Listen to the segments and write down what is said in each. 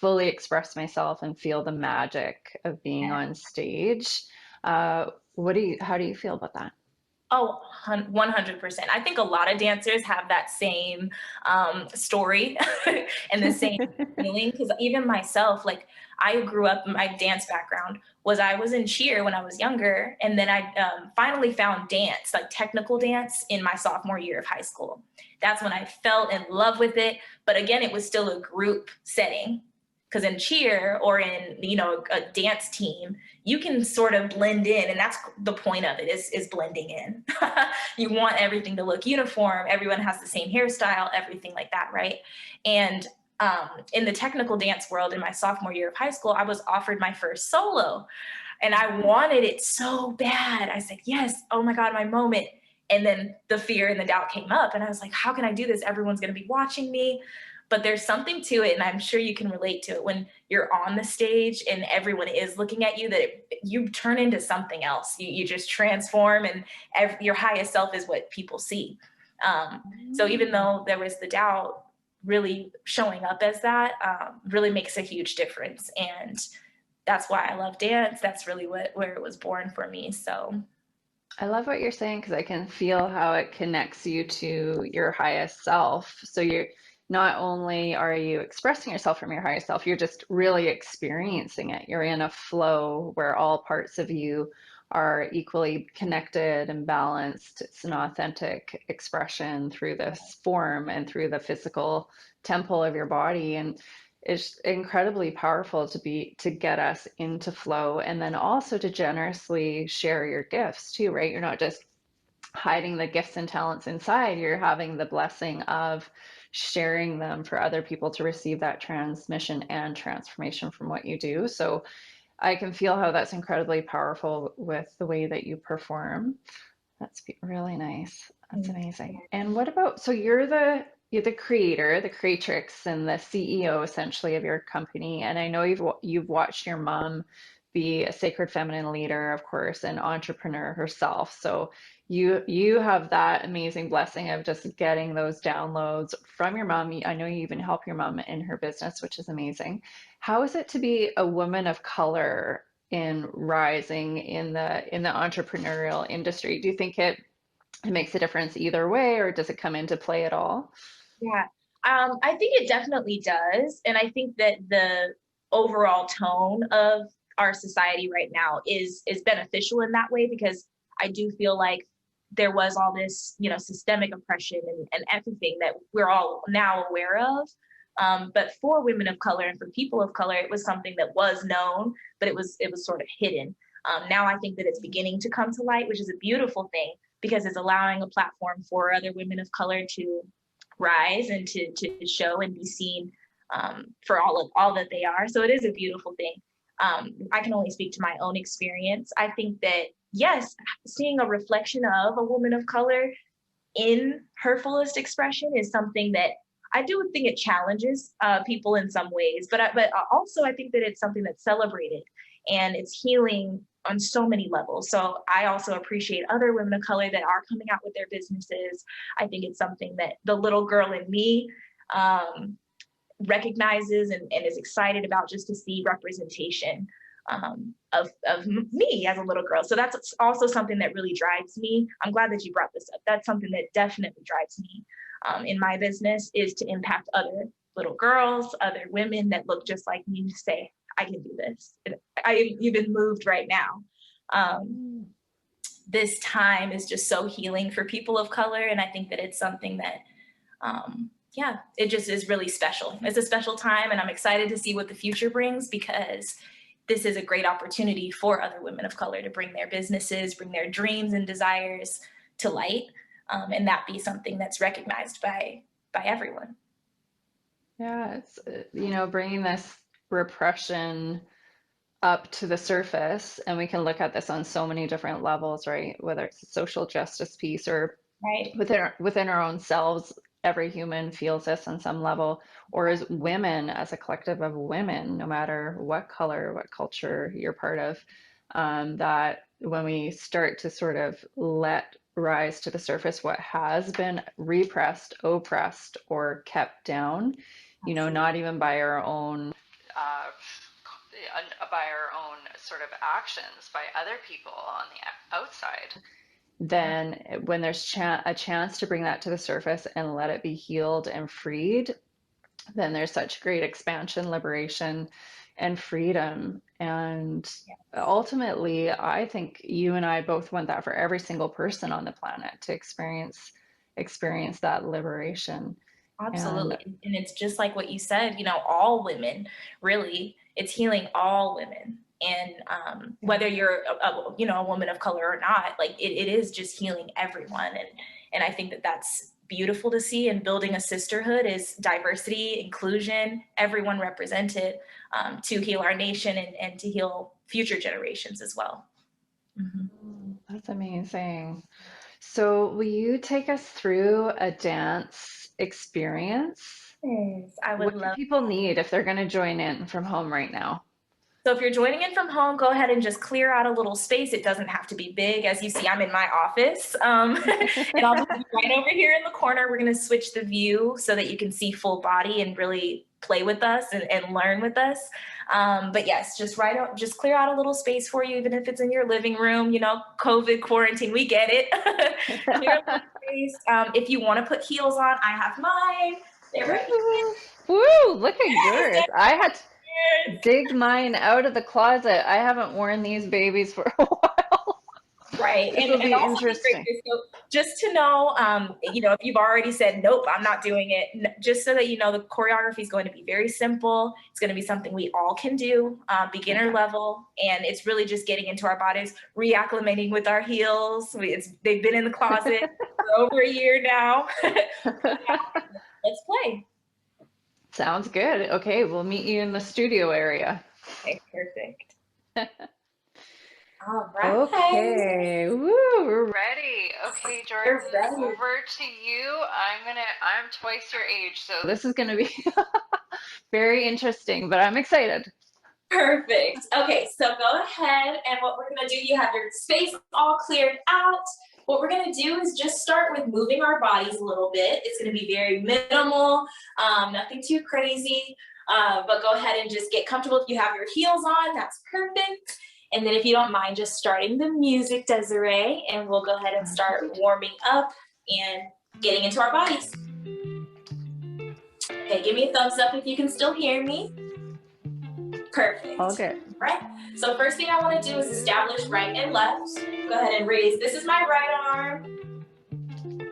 fully express myself and feel the magic of being on stage. How do you feel about that? Oh, 100%. I think a lot of dancers have that same story and the same feeling. Because even myself, like I grew up, my dance background was I was in cheer when I was younger. And then I finally found dance, like technical dance, in my sophomore year of high school. That's when I fell in love with it. But again, it was still a group setting. Because in cheer or in a dance team, you can sort of blend in, and that's the point of it is blending in. You want everything to look uniform, everyone has the same hairstyle, everything like that, right? And in the technical dance world, in my sophomore year of high school, I was offered my first solo, and I wanted it so bad. I said yes, oh my god, my moment. And then the fear and the doubt came up, and I was like, how can I do this? Everyone's going to be watching me. But there's something to it, and I'm sure you can relate to it when you're on the stage and everyone is looking at you, that you turn into something else. You just transform, and your highest self is what people see. So even though there was the doubt, really showing up as that really makes a huge difference. And that's why I love dance. That's really where it was born for me. So I love what you're saying because I can feel how it connects you to your highest self. So you're not only are you expressing yourself from your higher self, you're just really experiencing it. You're in a flow where all parts of you are equally connected and balanced. It's an authentic expression through this form and through the physical temple of your body. And it's incredibly powerful to get us into flow and then also to generously share your gifts too, right? You're not just hiding the gifts and talents inside, you're having the blessing of sharing them for other people to receive that transmission and transformation from what you do. So I can feel how that's incredibly powerful with the way that you perform. That's really nice. That's amazing. And what about, so you're the creator, the creatrix, and the CEO essentially of your company. And I know you've watched your mom be a sacred feminine leader, of course, an entrepreneur herself. So you have that amazing blessing of just getting those downloads from your mom. I know you even help your mom in her business, which is amazing. How is it to be a woman of color in rising in the entrepreneurial industry? Do you think it makes a difference either way, or does it come into play at all? yeah, I think it definitely does. And I think that the overall tone of our society right now is beneficial in that way, because I do feel like there was all this, systemic oppression and everything that we're all now aware of. But for women of color and for people of color, it was something that was known, but it was sort of hidden. Now I think that it's beginning to come to light, which is a beautiful thing, because it's allowing a platform for other women of color to rise and to show and be seen for all that they are. So it is a beautiful thing. I can only speak to my own experience. I think that yes, seeing a reflection of a woman of color in her fullest expression is something that I do think it challenges people in some ways, but also I think that it's something that's celebrated and it's healing on so many levels. So I also appreciate other women of color that are coming out with their businesses. I think it's something that the little girl in me um, recognizes and is excited about, just to see representation of me as a little girl. So that's also something that really drives me. I'm glad that you brought this up. That's something that definitely drives me in my business, is to impact other little girls, other women that look just like me, to say, I can do this. I even moved right now. Um, this time is just so healing for people of color. And I think that it's something that, yeah, it just is really special. It's a special time, and I'm excited to see what the future brings, because this is a great opportunity for other women of color to bring their businesses, bring their dreams and desires to light, and that be something that's recognized by everyone. Yeah, it's bringing this repression up to the surface, and we can look at this on so many different levels, right? Whether it's a social justice piece or Right. within our own selves, every human feels this on some level, or as women, as a collective of women, no matter what color, what culture you're part of, that when we start to sort of let rise to the surface what has been repressed, oppressed, or kept down, not even by our own by our own sort of actions by other people on the outside, then when there's a chance to bring that to the surface and let it be healed and freed, then there's such great expansion, liberation, and freedom. And ultimately, I think you and I both want that for every single person on the planet to experience that liberation. Absolutely. And And it's just like what you said, all women, really, it's healing all women. And whether you're a woman of color or not, like it is just healing everyone. And I think that that's beautiful to see. And building a sisterhood is diversity, inclusion, everyone represented, to heal our nation and to heal future generations as well. Mhm. that's amazing. So, will you take us through a dance experience? Yes, I would What do love. people need if they're going to join in from home right now? So if you're joining in from home, go ahead and just clear out a little space. It doesn't have to be big. As you see, I'm in my office, and I'll just be right over here in the corner. We're going to switch the view so that you can see full body and really play with us and learn with us. But yes, just clear out a little space for you, even if it's in your living room. COVID quarantine, we get it. Clear a little space. If you want to put heels on, I have mine. They're right Woo, look at here. yours. I had to Yes. dig mine out of the closet. I haven't worn these babies for a while. Right. This And will and be also just interesting. so just to know, if you've already said, nope, I'm not doing it, just so that you know the choreography is going to be very simple. It's going to be something we all can do, beginner Okay. level. And it's really just getting into our bodies, reacclimating with our heels. They've been in the closet for over a year now. Let's play. Sounds good. Okay, we'll meet you in the studio area. Okay, perfect. All right. Okay, woo, we're ready. Okay, Jordan, We're ready. over to you. I'm twice your age, so this is gonna be very interesting, but I'm excited. Perfect. Okay, so go ahead, and what we're gonna do, you have your space all cleared out. What we're gonna do is just start with moving our bodies a little bit. It's gonna be very minimal, nothing too crazy, but go ahead and just get comfortable. If you have your heels on, that's perfect. And then if you don't mind just starting the music, Desiree, and we'll go ahead and start warming up and getting into our bodies. Okay, give me a thumbs up if you can still hear me. Perfect. All good. Right? So first thing I want to do is establish right and left. Go ahead and raise. This is my right arm.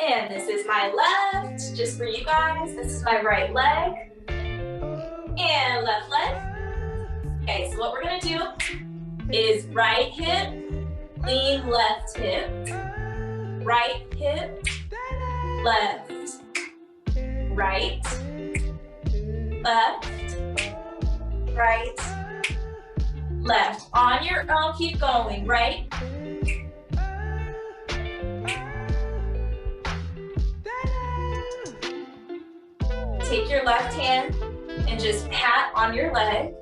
And this is my left. Just for you guys. This is my right leg. And left leg. Okay, so what we're going to do is right hip, lean left hip. Right hip, left. Right. Left. Right, left. On your own, keep going. Right. Take your left hand and just pat on your leg.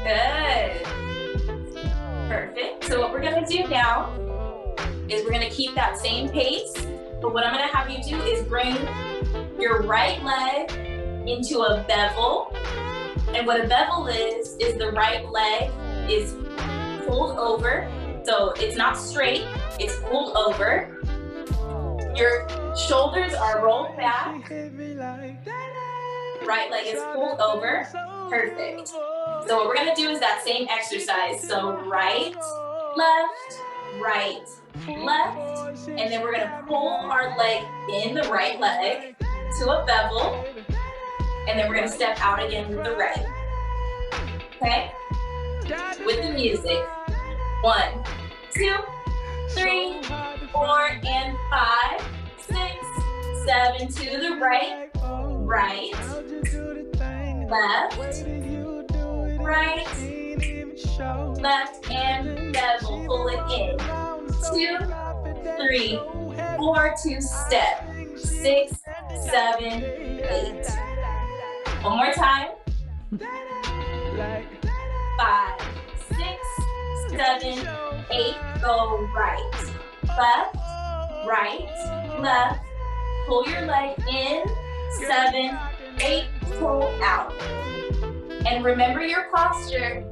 Good. Perfect. So what we're going to do now is we're going to keep that same pace, but what I'm going to have you do is bring your right leg into a bevel. And what a bevel is the right leg is pulled over. So it's not straight, it's pulled over. Your shoulders are rolled back. Right leg is pulled over. Perfect. So what we're gonna do is that same exercise. So right, left, right, left. And then we're gonna pull our leg in the right leg to a bevel, and then we're going to step out again with the right. Okay? With the music. 1, 2, 3, 4, and 5, 6, 7 to the right. Right. Left. Right. Left and bevel. Pull it in. 2, 3, 4 to step. 6, 7, 8. One more time. 5, 6, 7, 8. Go right. Left, right, left. Pull your leg in. 7, 8, pull out. And remember your posture.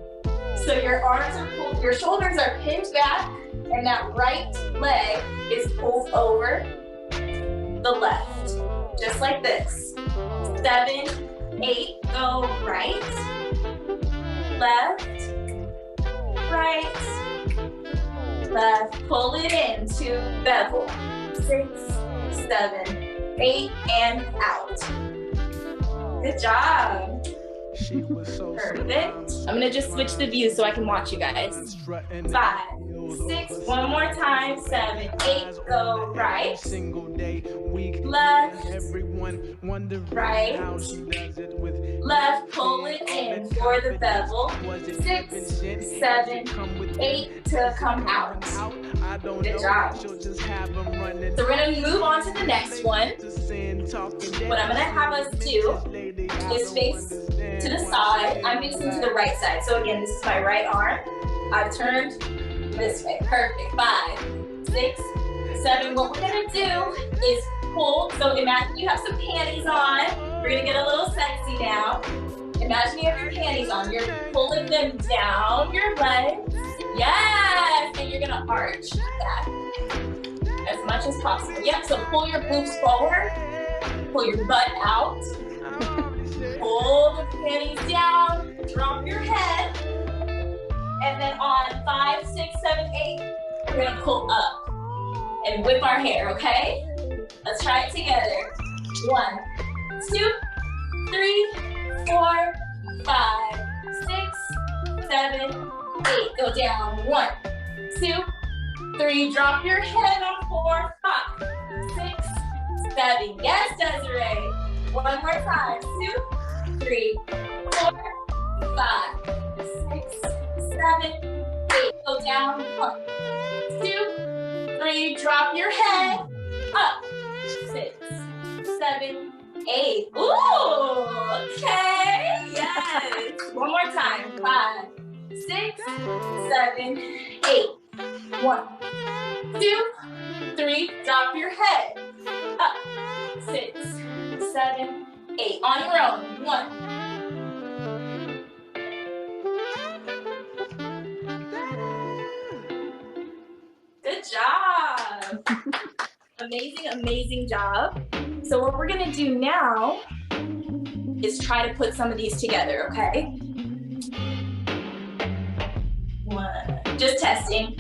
So your arms are pulled, your shoulders are pinned back, and that right leg is pulled over the left. Just like this. 7, 8, go right, left, right, left. Pull it in to bevel. 6, 7, 8, and out. Good job. Perfect. I'm gonna just switch the view so I can watch you guys. 5, 6, one more time. 7, 8, go right, left, right, left. Pull it in for the bevel. 6, 7, 8 to come out. Good job. So we're gonna move on to the next one. What I'm gonna have us do is face to the side. I'm facing to the right side. So again, this is my right arm. I've turned this way. Perfect. 5, 6, 7. What we're gonna do is pull. So imagine you have some panties on. We're gonna get a little sexy now. Imagine you have your panties on. You're pulling them down your legs. Yes! And you're gonna arch back as much as possible. Yep, so pull your boobs forward. Pull your butt out. Pull the panties down. Drop your head. And then on 5, 6, 7, 8, we're gonna pull up and whip our hair, okay? Let's try it together. 1, 2, 3, 4, 5, 6, 7, 8. Go down. 1, 2, 3. Drop your head on 4, 5, 6, 7. Yes, Desiree. One more time. 2, 3, 4, 5, 6, 7, 8. Go down. 1, 2, 3. Drop your head. Up. 6, 7, 8. Ooh, okay. Yes. One more time. 5, 6, 7, 8. 1, 2, 3. Drop your head. Up. 6, 7, 8. On your own. 1. Good job. Amazing, amazing job. So what we're gonna do now is try to put some of these together, okay? 1, just testing.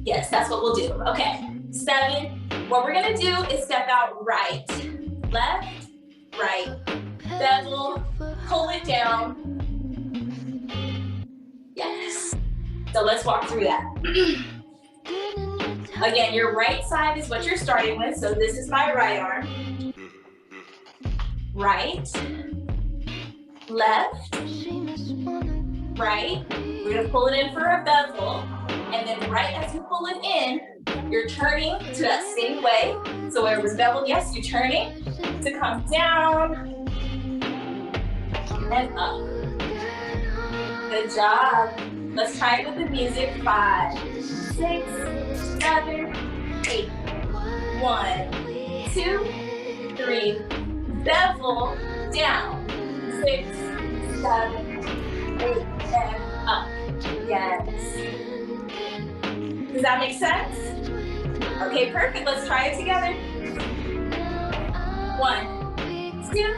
Yes, that's what we'll do. Okay, 7. What we're gonna do is step out right, left, right, bevel, pull it down. Yes. So let's walk through that. Again, your right side is what you're starting with. So this is my right arm. Right, left, right. We're gonna pull it in for a bevel. And then right as you pull it in, you're turning to that same way. So where it was beveled, yes, you're turning to come down and up. Good job. Let's try it with the music. 5, 6, 7, 8. 1, 2, 3. Bevel down. 6, 7, 8, and up. Yes. Does that make sense? Okay, perfect. Let's try it together. 1, 2,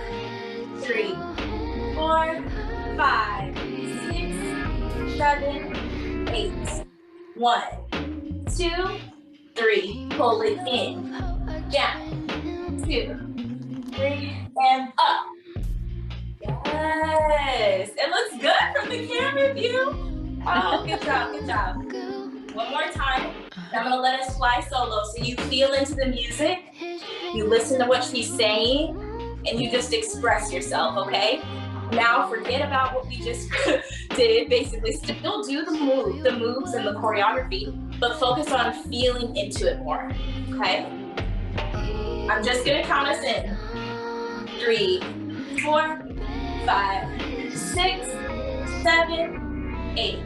3, 4, 5, 6, 7, 8. 1, 2, 3. Pull it in. Down. 2, 3, and up. Yes. It looks good from the camera view. Oh, good job, good job. One more time. I'm gonna let us fly solo. So you feel into the music, you listen to what she's saying, and you just express yourself, okay? Now forget about what we just did, basically. Still do the moves and the choreography, but focus on feeling into it more, okay? I'm just gonna count us in. 3, 4, 5, 6, 7, 8.